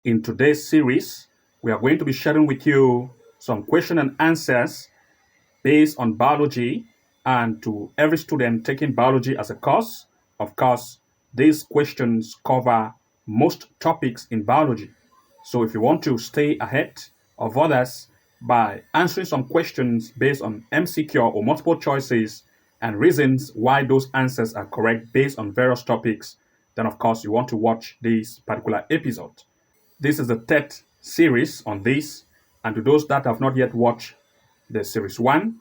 In today's series, we are going to be sharing with you some question and answers based on biology, and to every student taking biology as a course. Of course, these questions cover most topics in biology. So if you want to stay ahead of others by answering some questions based on MCQ or multiple choices and reasons why those answers are correct based on various topics, then of course you want to watch this particular episode. This is the third series on this, and to those that have not yet watched the series 1,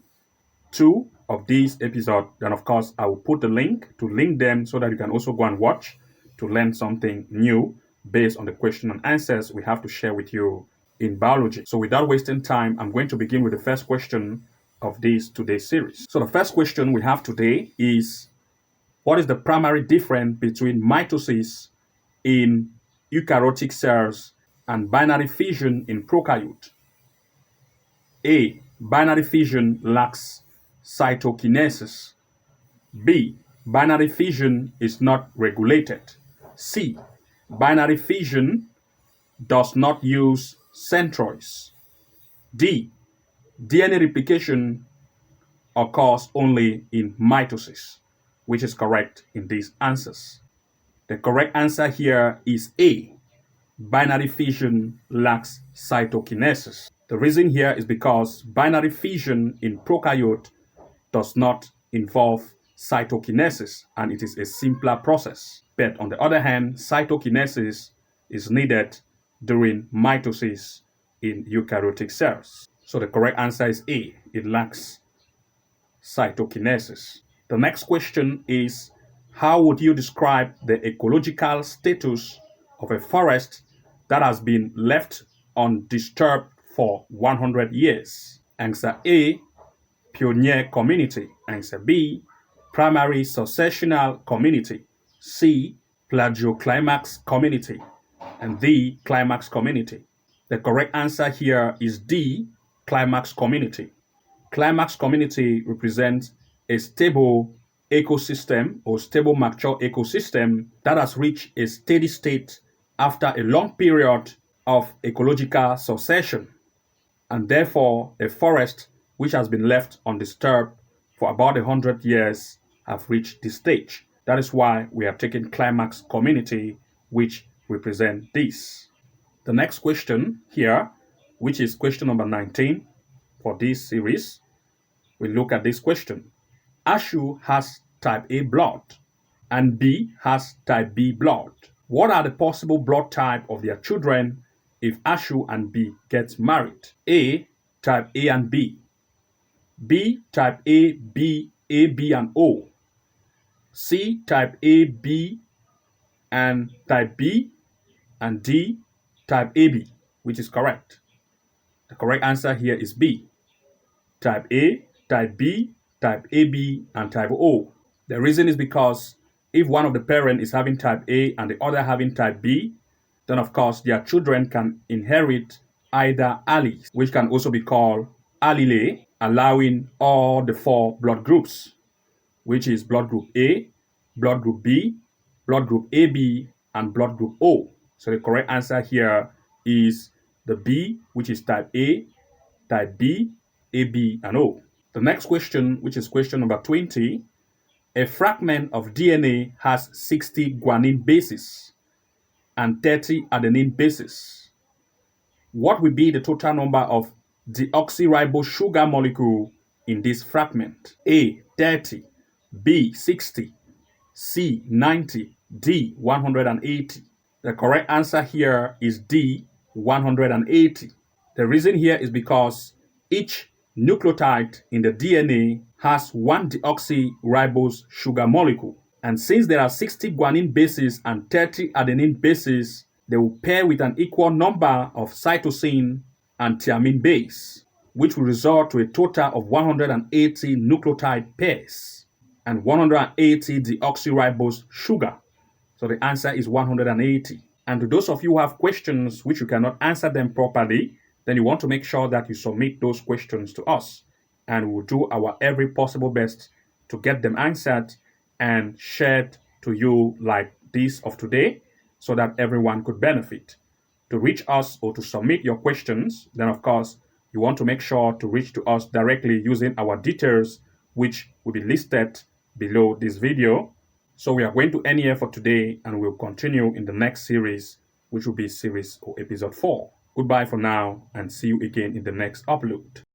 2 of this episode, then of course I will put the link to link them so that you can also go and watch to learn something new based on the question and answers we have to share with you in biology. So without wasting time, I'm going to begin with the first question of this today's series. So the first question we have today is, what is the primary difference between mitosis in eukaryotic cells and binary fission in prokaryote? A. Binary fission lacks cytokinesis. B. Binary fission is not regulated. C. Binary fission does not use centroids. D. DNA replication occurs only in mitosis. Which is correct in these answers? The correct answer here is A. Binary fission lacks cytokinesis. The reason here is because binary fission in prokaryote does not involve cytokinesis, and it is a simpler process. But on the other hand, cytokinesis is needed during mitosis in eukaryotic cells. So the correct answer is A. It lacks cytokinesis. The next question is, how would you describe the ecological status of a forest that has been left undisturbed for 100 years? Answer A, pioneer community. Answer B, primary successional community. C, plagioclimax community. And D, climax community. The correct answer here is D, climax community. Climax community represents a stable ecosystem or stable mature ecosystem that has reached a steady state after a long period of ecological succession, and therefore a forest which has been left undisturbed for about 100 years have reached this stage. That is why we have taken climax community, which represent this. The next question here, which is question number 19 for this series, we look at this question. Ashu has type A blood and B has type B blood. What are the possible blood type of their children if Ashu and B get married? A, type A and B. B, type A, B, and O. C, type A, B, and type B. And D, type AB, which is correct. The correct answer here is B. Type A, type B, type AB, and type O. The reason is because if one of the parents is having type A and the other having type B, then of course their children can inherit either alleles, which can also be called allele, allowing all the four blood groups, which is blood group A, blood group B, blood group AB, and blood group O. So the correct answer here is the B, which is type A, type B, AB, and O. The next question, which is question number 20, a fragment of DNA has 60 guanine bases and 30 adenine bases. What will be the total number of deoxyribose sugar molecule in this fragment? A, 30, B, 60, C, 90, D, 180. The correct answer here is D, 180. The reason here is because each nucleotide in the DNA has one deoxyribose sugar molecule. And since there are 60 guanine bases and 30 adenine bases, they will pair with an equal number of cytosine and thymine base, which will result to a total of 180 nucleotide pairs and 180 deoxyribose sugar. So the answer is 180. And to those of you who have questions which you cannot answer them properly, then you want to make sure that you submit those questions to us. And we will do our every possible best to get them answered and shared to you like this of today so that everyone could benefit. to reach us or to submit your questions, then of course, you want to make sure to reach to us directly using our details, which will be listed below this video. So we are going to end here for today, and we'll continue in the next series, which will be series or episode 4. Goodbye for now, and see you again in the next upload.